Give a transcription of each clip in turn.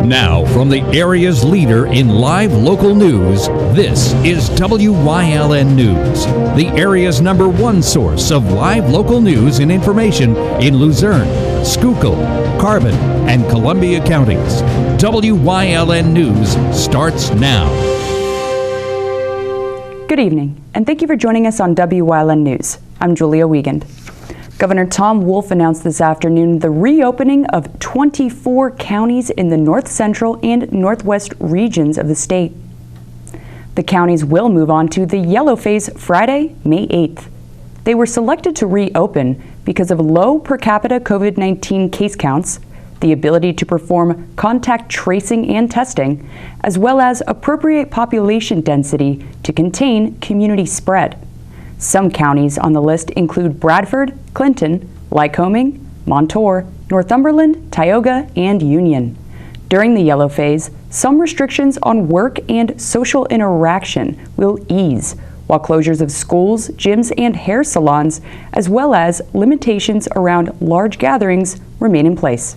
Now, from the area's leader in live local news, this is Wyln News, the area's #1 source of live local news and information in Luzerne, Schuylkill, Carbon, and Columbia counties. Wyln News starts now. Good evening, and thank you for joining us on Wyln News. I'm Julia Wiegand. Governor Tom Wolf announced this afternoon the reopening of 24 counties in the north central and northwest regions of the state. The counties will move on to the yellow phase Friday, May 8th. They were selected to reopen because of low per capita COVID-19 case counts, the ability to perform contact tracing and testing, as well as appropriate population density to contain community spread. Some counties on the list include Bradford, Clinton, Lycoming, Montour, Northumberland, Tioga, and Union. During the yellow phase, some restrictions on work and social interaction will ease, while closures of schools, gyms, and hair salons, as well as limitations around large gatherings, remain in place.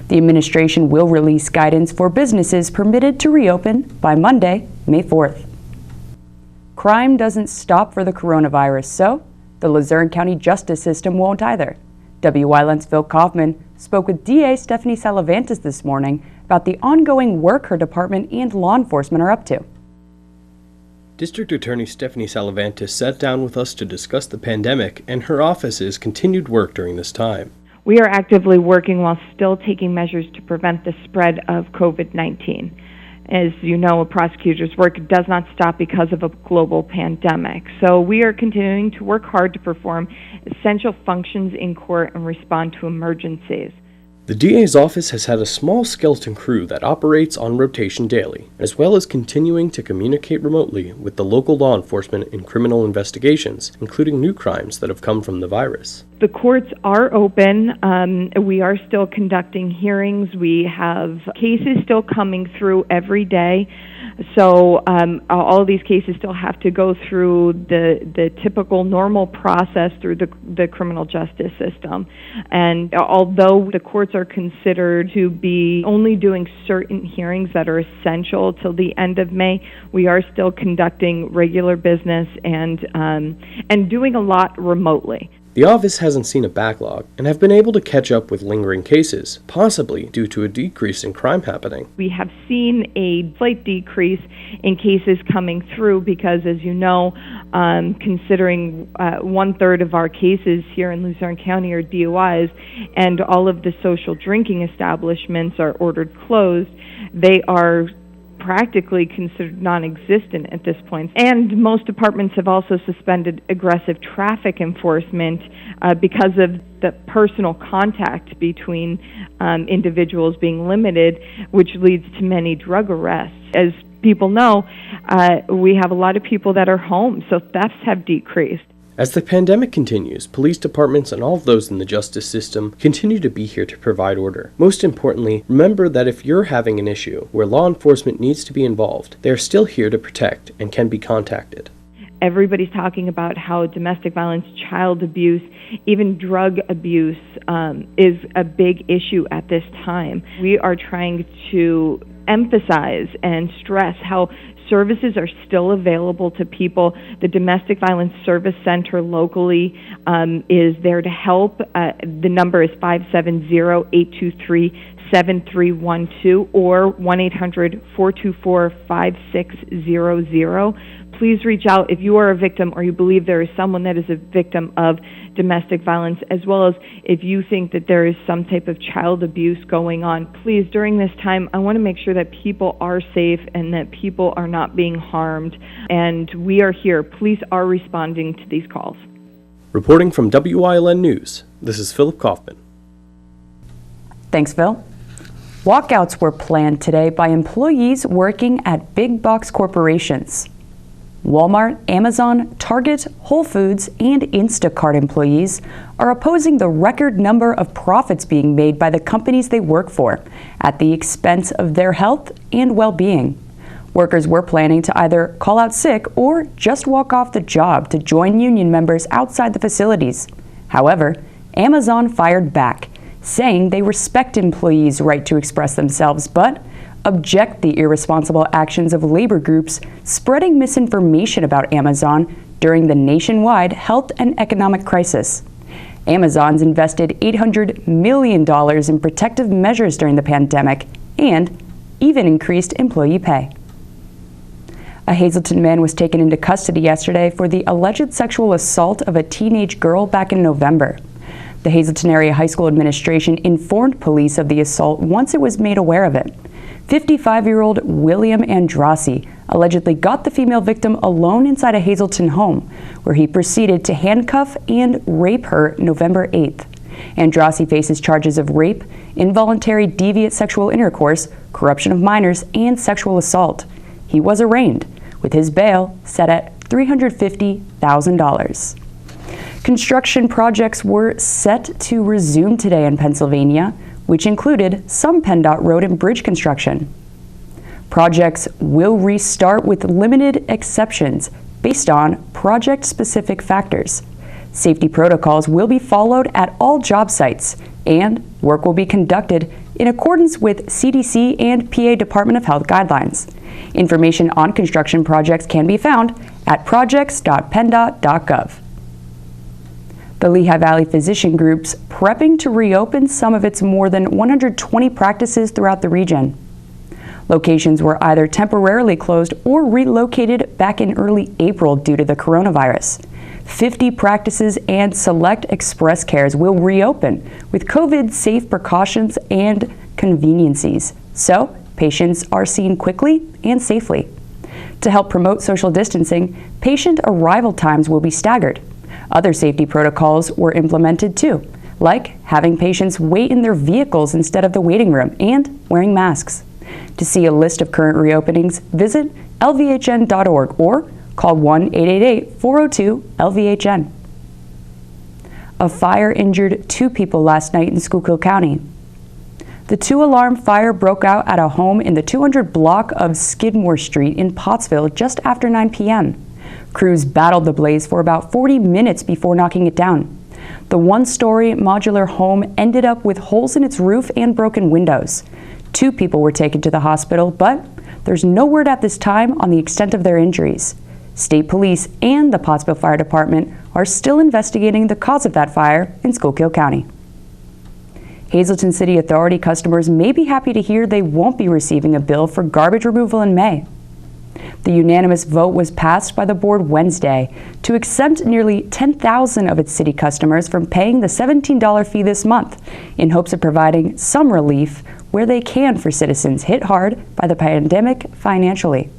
The administration will release guidance for businesses permitted to reopen by Monday, May 4th. Crime doesn't stop for the coronavirus, so the Luzerne County justice system won't either. Wyln's Phil Kaufman spoke with DA Stephanie Salavantis this morning about the ongoing work her department and law enforcement are up to. District Attorney Stephanie Salavantis sat down with us to discuss the pandemic and her office's continued work during this time. We are actively working while still taking measures to prevent the spread of COVID-19. As you know, a prosecutor's work does not stop because of a global pandemic. So we are continuing to work hard to perform essential functions in court and respond to emergencies. The DA's office has had a small skeleton crew that operates on rotation daily, as well as continuing to communicate remotely with the local law enforcement in criminal investigations, including new crimes that have come from the virus. The courts are open. We are still conducting hearings. We have cases still coming through every day. So all of these cases still have to go through the typical normal process through the criminal justice system. And although the courts are considered to be only doing certain hearings that are essential till the end of May, we are still conducting regular business and doing a lot remotely. The office hasn't seen a backlog and have been able to catch up with lingering cases, possibly due to a decrease in crime happening. We have seen a slight decrease in cases coming through because, as you know, considering 1/3 of our cases here in Luzerne County are DUIs and all of the social drinking establishments are ordered closed, they are practically considered non-existent at this point. And most departments have also suspended aggressive traffic enforcement because of the personal contact between individuals being limited, which leads to many drug arrests. As people know, we have a lot of people that are home, so thefts have decreased. As the pandemic continues, police departments and all of those in the justice system continue to be here to provide order. Most importantly, remember that if you're having an issue where law enforcement needs to be involved, they are still here to protect and can be contacted. Everybody's talking about how domestic violence, child abuse, even drug abuse is a big issue at this time. We are trying to emphasize and stress how services are still available to people. The Domestic Violence Service Center locally is there to help. The number is 570-823-7312 or 1-800-424-5600. Please reach out if you are a victim or you believe there is someone that is a victim of domestic violence, as well as if you think that there is some type of child abuse going on. Please, during this time, I want to make sure that people are safe and that people are not being harmed. And we are here. Police are responding to these calls. Reporting from Wyln News, this is Philip Kaufman. Thanks, Phil. Walkouts were planned today by employees working at big box corporations. Walmart, Amazon, Target, Whole Foods, and Instacart employees are opposing the record number of profits being made by the companies they work for at the expense of their health and well-being. Workers were planning to either call out sick or just walk off the job to join union members outside the facilities. However, Amazon fired back, saying they respect employees' right to express themselves, but object the irresponsible actions of labor groups spreading misinformation about Amazon during the nationwide health and economic crisis. Amazon's invested $800 million in protective measures during the pandemic and even increased employee pay. A Hazleton man was taken into custody yesterday for the alleged sexual assault of a teenage girl back in November. The Hazleton Area High School administration informed police of the assault once it was made aware of it. 55-year-old William Andrassi allegedly got the female victim alone inside a Hazleton home, where he proceeded to handcuff and rape her November 8th. Andrassi faces charges of rape, involuntary deviant sexual intercourse, corruption of minors, and sexual assault. He was arraigned, with his bail set at $350,000. Construction projects were set to resume today in Pennsylvania, which included some PennDOT road and bridge construction. Projects will restart with limited exceptions based on project-specific factors. Safety protocols will be followed at all job sites, and work will be conducted in accordance with CDC and PA Department of Health guidelines. Information on construction projects can be found at projects.penndot.gov. The Lehigh Valley Physician Group's prepping to reopen some of its more than 120 practices throughout the region. Locations were either temporarily closed or relocated back in early April due to the coronavirus. 50 practices and select express cares will reopen with COVID-safe precautions and conveniencies, so patients are seen quickly and safely. To help promote social distancing, patient arrival times will be staggered. Other safety protocols were implemented too, like having patients wait in their vehicles instead of the waiting room and wearing masks. To see a list of current reopenings, visit lvhn.org or call 1-888-402-LVHN. A fire injured 2 people last night in Schuylkill County. The 2-alarm fire broke out at a home in the 200 block of Skidmore Street in Pottsville just after 9 p.m. Crews battled the blaze for about 40 minutes before knocking it down. The 1-story modular home ended up with holes in its roof and broken windows. 2 people were taken to the hospital, but there's no word at this time on the extent of their injuries. State Police and the Pottsville Fire Department are still investigating the cause of that fire in Schuylkill County. Hazleton City Authority customers may be happy to hear they won't be receiving a bill for garbage removal in May. The unanimous vote was passed by the board Wednesday to exempt nearly 10,000 of its city customers from paying the $17 fee this month, in hopes of providing some relief where they can for citizens hit hard by the pandemic financially.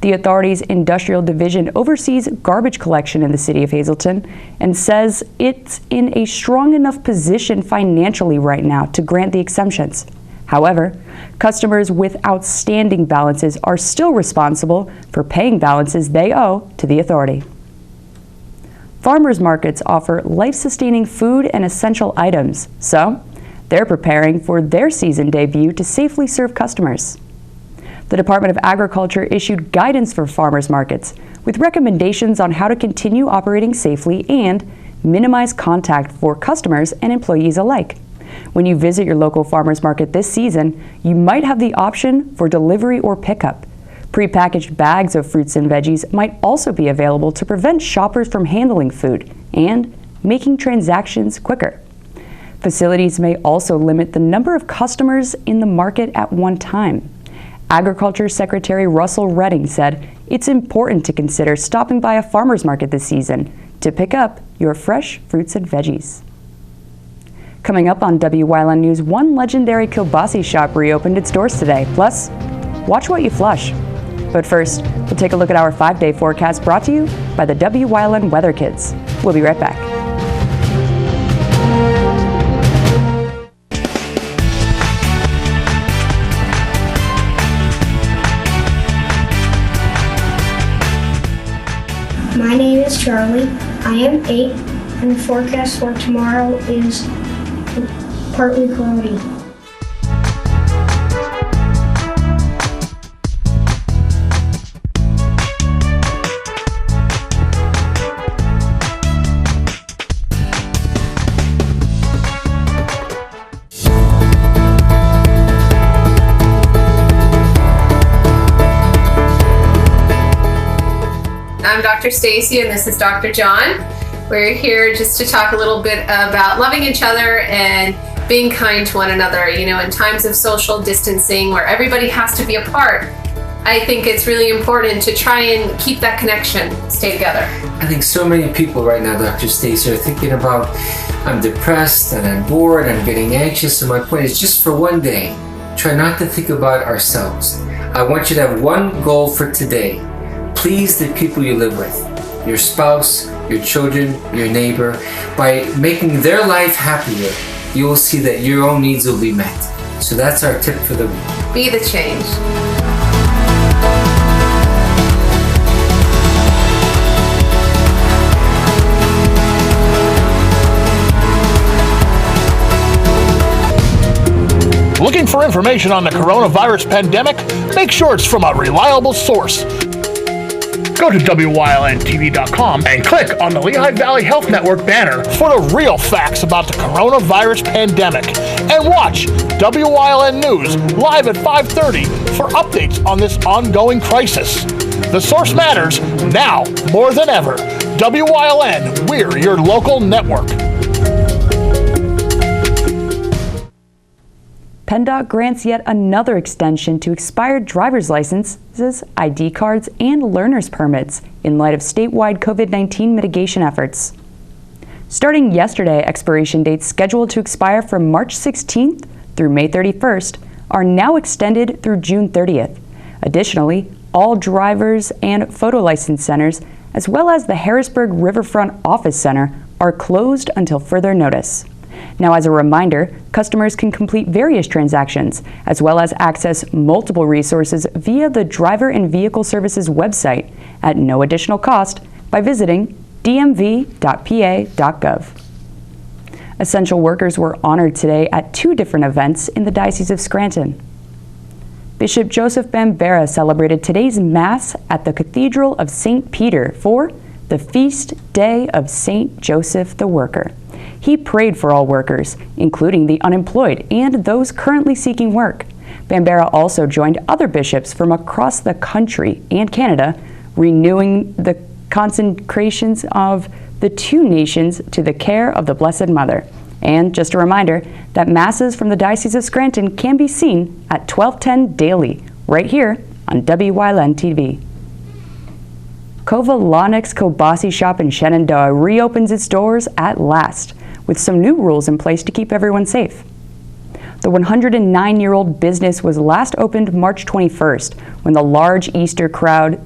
The authority's industrial division oversees garbage collection in the city of Hazleton and says it's in a strong enough position financially right now to grant the exemptions. However, customers with outstanding balances are still responsible for paying balances they owe to the authority. Farmers markets offer life-sustaining food and essential items, so they're preparing for their season debut to safely serve customers. The Department of Agriculture issued guidance for farmers markets with recommendations on how to continue operating safely and minimize contact for customers and employees alike. When you visit your local farmers market this season, you might have the option for delivery or pickup. Prepackaged bags of fruits and veggies might also be available to prevent shoppers from handling food and making transactions quicker. Facilities may also limit the number of customers in the market at one time. Agriculture Secretary Russell Redding said it's important to consider stopping by a farmer's market this season to pick up your fresh fruits and veggies. Coming up on Wyln News, one legendary kielbasa shop reopened its doors today. Plus, watch what you flush. But first, we'll take a look at our 5-day forecast brought to you by the Wyln Weather Kids. We'll be right back. My name is Charlie. I am 8, and the forecast for tomorrow is partly cloudy. I'm Dr. Stacy and this is Dr. John. We're here just to talk a little bit about loving each other and being kind to one another. You know, in times of social distancing where everybody has to be apart, I think it's really important to try and keep that connection, stay together. I think so many people right now, Dr. Stacy, are thinking about, I'm depressed and I'm bored, I'm getting anxious, and my point is just for one day, try not to think about ourselves. I want you to have one goal for today. Please the people you live with, your spouse, your children, your neighbor. By making their life happier, you will see that your own needs will be met. So that's our tip for the week. Be the change. Looking for information on the coronavirus pandemic? Make sure it's from a reliable source. Go to WYLNTV.com and click on the Lehigh Valley Health Network banner for the real facts about the coronavirus pandemic. And watch WYLN News live at 5:30 for updates on this ongoing crisis. The source matters now more than ever. WYLN, we're your local network. PennDOT grants yet another extension to expired driver's licenses, ID cards, and learner's permits in light of statewide COVID-19 mitigation efforts. Starting yesterday, expiration dates scheduled to expire from March 16th through May 31st are now extended through June 30th. Additionally, all drivers and photo license centers, as well as the Harrisburg Riverfront Office Center, are closed until further notice. Now, as a reminder, customers can complete various transactions, as well as access multiple resources via the Driver and Vehicle Services website at no additional cost by visiting dmv.pa.gov. Essential workers were honored today at two different events in the Diocese of Scranton. Bishop Joseph Bambera celebrated today's Mass at the Cathedral of St. Peter for the Feast Day of St. Joseph the Worker. He prayed for all workers, including the unemployed and those currently seeking work. Bambera also joined other bishops from across the country and Canada, renewing the consecrations of the two nations to the care of the Blessed Mother. And just a reminder that Masses from the Diocese of Scranton can be seen at 12:10 daily, right here on WYLN TV. Kova Lonix Kobasi Shop in Shenandoah reopens its doors at last, with some new rules in place to keep everyone safe. The 109-year-old business was last opened March 21st, when the large Easter crowd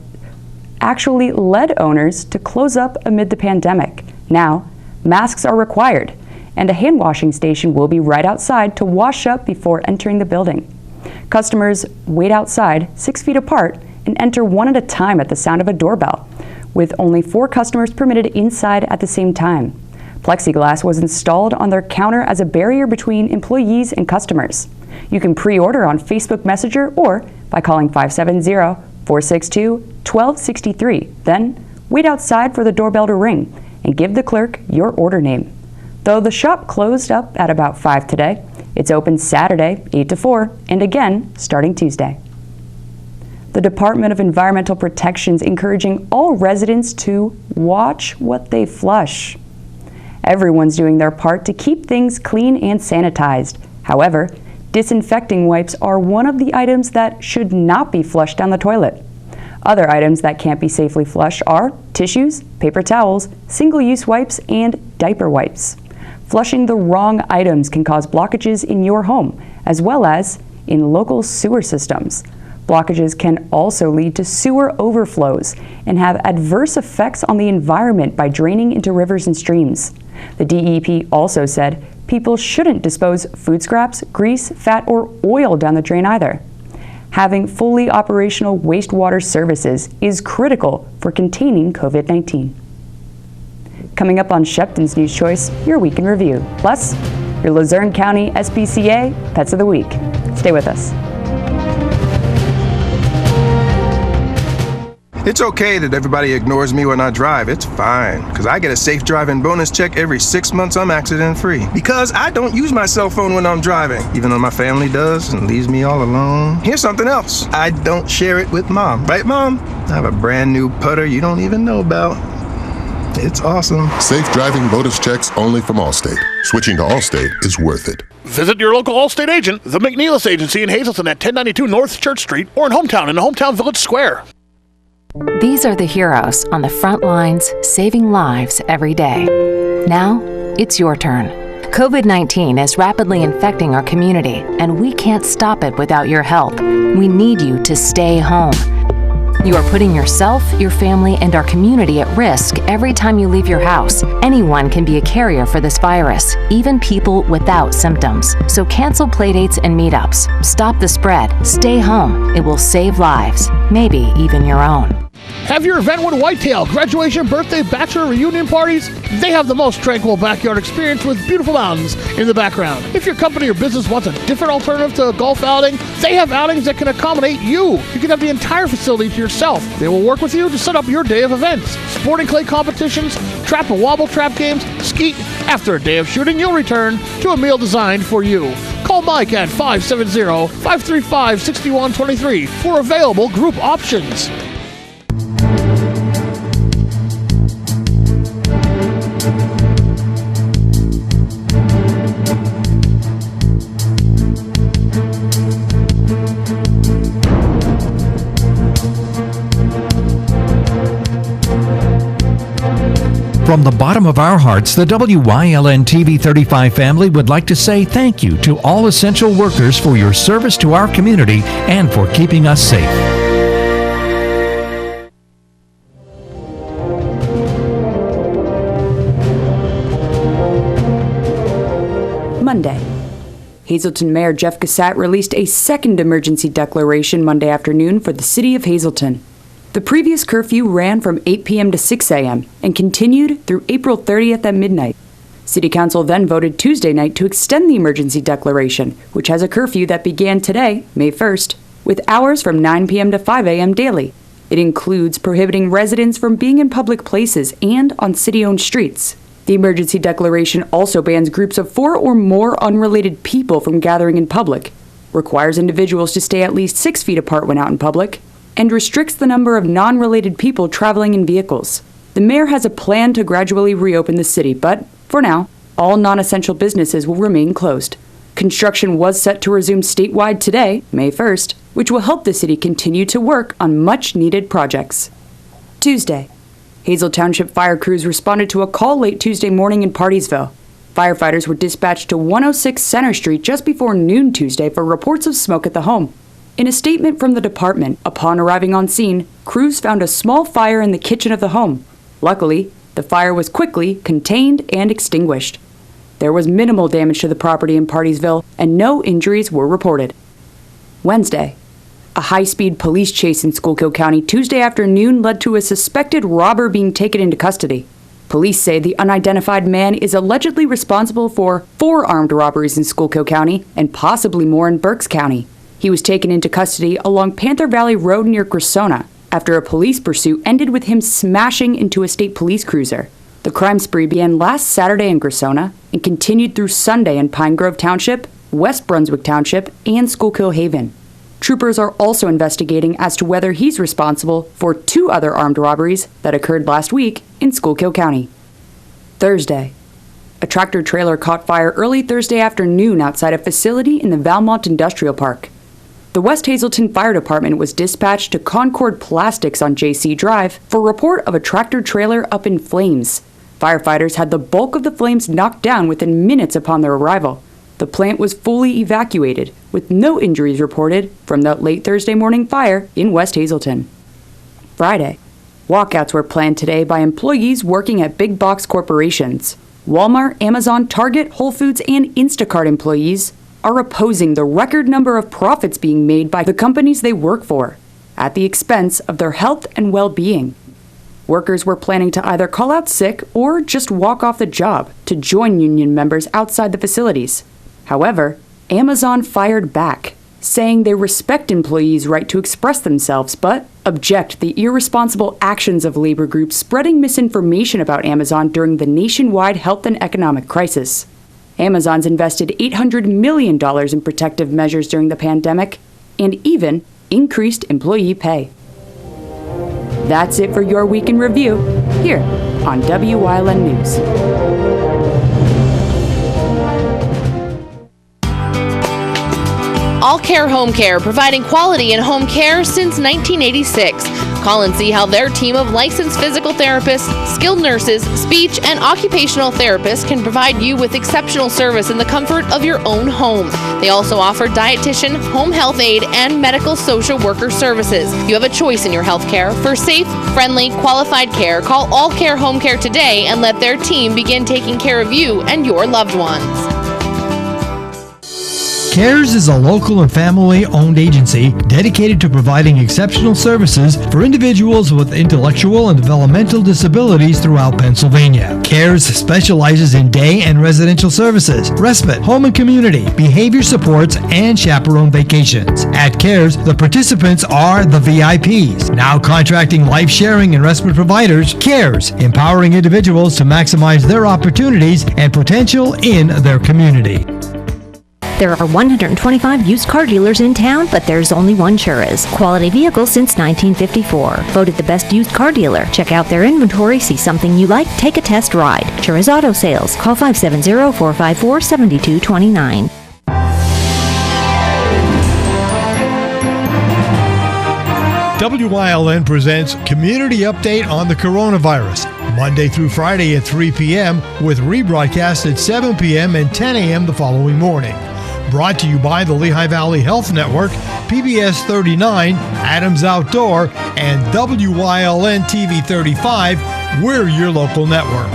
actually led owners to close up amid the pandemic. Now, masks are required, and a hand washing station will be right outside to wash up before entering the building. Customers wait outside 6 feet apart and enter one at a time at the sound of a doorbell, with only 4 customers permitted inside at the same time. Plexiglass was installed on their counter as a barrier between employees and customers. You can pre-order on Facebook Messenger or by calling 570-462-1263. Then wait outside for the doorbell to ring and give the clerk your order name. Though the shop closed up at about 5 today, it's open Saturday 8 to 4 and again starting Tuesday. The Department of Environmental Protection is encouraging all residents to watch what they flush. Everyone's doing their part to keep things clean and sanitized. However, disinfecting wipes are one of the items that should not be flushed down the toilet. Other items that can't be safely flushed are tissues, paper towels, single-use wipes, and diaper wipes. Flushing the wrong items can cause blockages in your home, as well as in local sewer systems. Blockages can also lead to sewer overflows and have adverse effects on the environment by draining into rivers and streams. The DEP also said people shouldn't dispose food scraps, grease, fat, or oil down the drain either. Having fully operational wastewater services is critical for containing COVID-19. Coming up on Shepton's News Choice, your Week in Review, plus your Luzerne County SPCA Pets of the Week. Stay with us. It's okay that everybody ignores me when I drive. It's fine, because I get a safe driving bonus check every 6 months I'm accident-free. Because I don't use my cell phone when I'm driving, even though my family does and leaves me all alone. Here's something else. I don't share it with Mom. Right, Mom? I have a brand new putter you don't even know about. It's awesome. Safe driving bonus checks only from Allstate. Switching to Allstate is worth it. Visit your local Allstate agent, the McNeilis Agency in Hazleton at 1092 North Church Street, or in Hometown in the Hometown Village Square. These are the heroes on the front lines, saving lives every day. Now, it's your turn. COVID-19 is rapidly infecting our community, and we can't stop it without your help. We need you to stay home. You are putting yourself, your family, and our community at risk every time you leave your house. Anyone can be a carrier for this virus, even people without symptoms. So cancel playdates and meetups. Stop the spread. Stay home. It will save lives, maybe even your own. Have your event with Whitetail, graduation, birthday, bachelor, reunion parties? They have the most tranquil backyard experience with beautiful mountains in the background. If your company or business wants a different alternative to a golf outing, they have outings that can accommodate you. You can have the entire facility to yourself. They will work with you to set up your day of events. Sporting clay competitions, trap and wobble trap games, skeet. After a day of shooting, you'll return to a meal designed for you. Call Mike at 570-535-6123 for available group options. From the bottom of our hearts, the WYLN TV 35 family would like to say thank you to all essential workers for your service to our community and for keeping us safe. Monday. Hazleton Mayor Jeff Gassat released a second emergency declaration Monday afternoon for the city of Hazleton. The previous curfew ran from 8 p.m. to 6 a.m. and continued through April 30th at midnight. City Council then voted Tuesday night to extend the emergency declaration, which has a curfew that began today, May 1st, with hours from 9 p.m. to 5 a.m. daily. It includes prohibiting residents from being in public places and on city-owned streets. The emergency declaration also bans groups of 4 or more unrelated people from gathering in public, requires individuals to stay at least 6 feet apart when out in public, and restricts the number of non-related people traveling in vehicles. The mayor has a plan to gradually reopen the city, but for now, all non-essential businesses will remain closed. Construction was set to resume statewide today, May 1st, which will help the city continue to work on much-needed projects. Tuesday. Hazel Township fire crews responded to a call late Tuesday morning in Partysville. Firefighters were dispatched to 106 Center Street just before noon Tuesday for reports of smoke at the home. In a statement from the department, upon arriving on scene, crews found a small fire in the kitchen of the home. Luckily, the fire was quickly contained and extinguished. There was minimal damage to the property in Partysville, and no injuries were reported. Wednesday. A high-speed police chase in Schuylkill County Tuesday afternoon led to a suspected robber being taken into custody. Police say the unidentified man is allegedly responsible for 4 armed robberies in Schuylkill County and possibly more in Berks County. He was taken into custody along Panther Valley Road near Grissona after a police pursuit ended with him smashing into a state police cruiser. The crime spree began last Saturday in Grissona and continued through Sunday in Pine Grove Township, West Brunswick Township, and Schuylkill Haven. Troopers are also investigating as to whether he's responsible for 2 other armed robberies that occurred last week in Schuylkill County. Thursday. A tractor-trailer caught fire early Thursday afternoon outside a facility in the Valmont Industrial Park. The West Hazleton Fire Department was dispatched to Concord Plastics on JC Drive for a report of a tractor-trailer up in flames. Firefighters had the bulk of the flames knocked down within minutes upon their arrival. The plant was fully evacuated, with no injuries reported from the late Thursday morning fire in West Hazleton. Friday. Walkouts were planned today by employees working at big box corporations. Walmart, Amazon, Target, Whole Foods, and Instacart employees are opposing the record number of profits being made by the companies they work for, at the expense of their health and well-being. Workers were planning to either call out sick or just walk off the job to join union members outside the facilities. However, Amazon fired back, saying they respect employees' right to express themselves, but object the irresponsible actions of labor groups spreading misinformation about Amazon during the nationwide health and economic crisis. Amazon's invested $800 million in protective measures during the pandemic and even increased employee pay. That's it for your week in review here on Wyln News. All Care Home Care, providing quality in home care since 1986. Call and see how their team of licensed physical therapists, skilled nurses, speech, and occupational therapists can provide you with exceptional service in the comfort of your own home. They also offer dietitian, home health aide, and medical social worker services. You have a choice in your health care. For safe, friendly, qualified care, call All Care Home Care today and let their team begin taking care of you and your loved ones. CARES is a local and family-owned agency dedicated to providing exceptional services for individuals with intellectual and developmental disabilities throughout Pennsylvania. CARES specializes in day and residential services, respite, home and community, behavior supports, and chaperone vacations. At CARES, the participants are the VIPs. Now contracting life-sharing and respite providers, CARES, empowering individuals to maximize their opportunities and potential in their community. There are 125 used car dealers in town, but there's only one Churras. Quality vehicles since 1954. Voted the best used car dealer. Check out their inventory, see something you like, take a test ride. Churras Auto Sales. Call 570-454-7229. WYLN presents Community Update on the Coronavirus, Monday through Friday at 3 p.m. with rebroadcast at 7 p.m. and 10 a.m. the following morning. Brought to you by the Lehigh Valley Health Network, PBS 39, Adams Outdoor, and WYLN TV 35. We're your local network.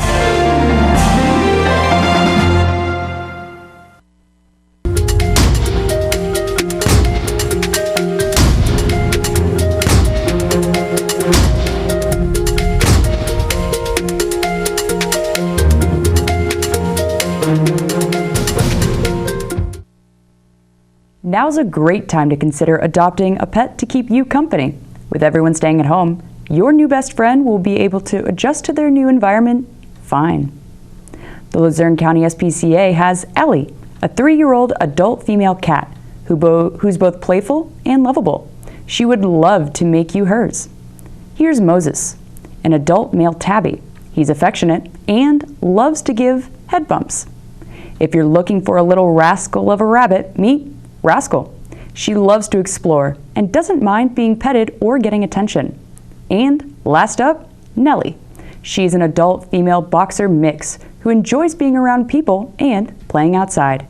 Now's a great time to consider adopting a pet to keep you company. With everyone staying at home, your new best friend will be able to adjust to their new environment fine. The Luzerne County SPCA has Ellie, a 3-year-old adult female cat who's both playful and lovable. She would love to make you hers. Here's Moses, an adult male tabby. He's affectionate and loves to give head bumps. If you're looking for a little rascal of a rabbit, meet Rascal. She loves to explore and doesn't mind being petted or getting attention. And last up, Nellie. She's an adult female boxer mix who enjoys being around people and playing outside.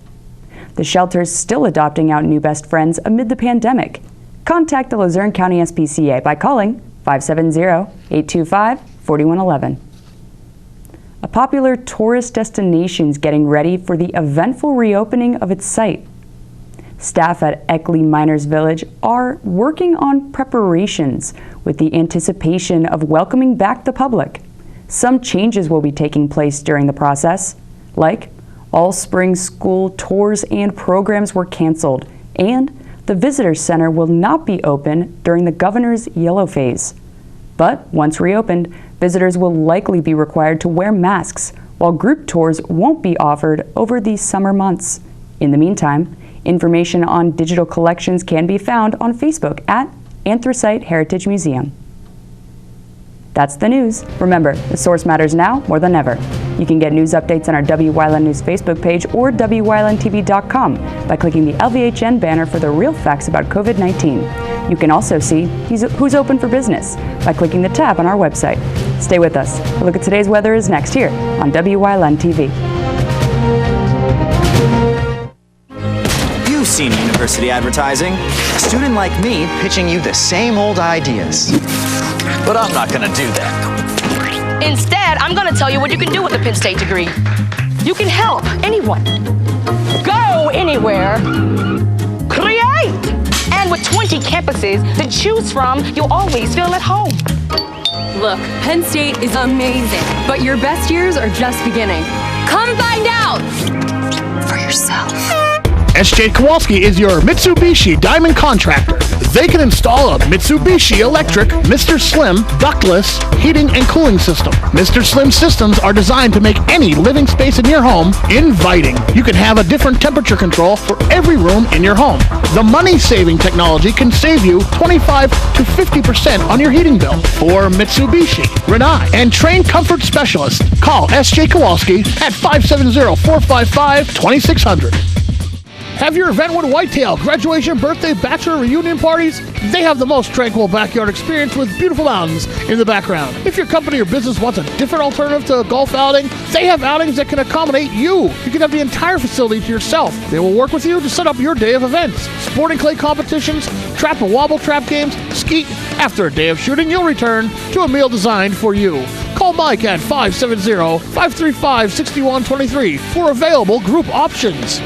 The shelter's still adopting out new best friends amid the pandemic. Contact the Luzerne County SPCA by calling 570-825-4111. A popular tourist destination's getting ready for the eventful reopening of its site. Staff at Eckley Miners Village are working on preparations with the anticipation of welcoming back the public. Some changes will be taking place during the process, like all spring school tours and programs were canceled, and the visitor center will not be open during the governor's yellow phase. But once reopened, visitors will likely be required to wear masks, while group tours won't be offered over these summer months. In the meantime, information on digital collections can be found on Facebook at Anthracite Heritage Museum. That's the news. Remember, the source matters now more than ever. You can get news updates on our WYLN News Facebook page or WYLNTV.com by clicking the LVHN banner for the real facts about COVID-19. You can also see who's open for business by clicking the tab on our website. Stay with us. A look at today's weather is next here on WYLN TV. You've seen university advertising. A student like me pitching you the same old ideas. But I'm not gonna do that. Instead, I'm gonna tell you what you can do with a Penn State degree. You can help anyone. Go anywhere. Create! And with 20 campuses to choose from, you'll always feel at home. Look, Penn State is amazing, but your best years are just beginning. Come find out for yourself. S.J. Kowalski is your Mitsubishi Diamond contractor. They can install a Mitsubishi electric Mr. Slim ductless heating and cooling system. Mr. Slim systems are designed to make any living space in your home inviting. You can have a different temperature control for every room in your home. The money-saving technology can save you 25 to 50% on your heating bill. For Mitsubishi, Rinnai, and trained comfort specialists, call S.J. Kowalski at 570-455-2600. Have your event with Whitetail, graduation, birthday, bachelor, reunion parties? They have the most tranquil backyard experience with beautiful mountains in the background. If your company or business wants a different alternative to a golf outing, they have outings that can accommodate you. You can have the entire facility to yourself. They will work with you to set up your day of events. Sporting clay competitions, trap and wobble trap games, skeet. After a day of shooting, you'll return to a meal designed for you. Call Mike at 570-535-6123 for available group options.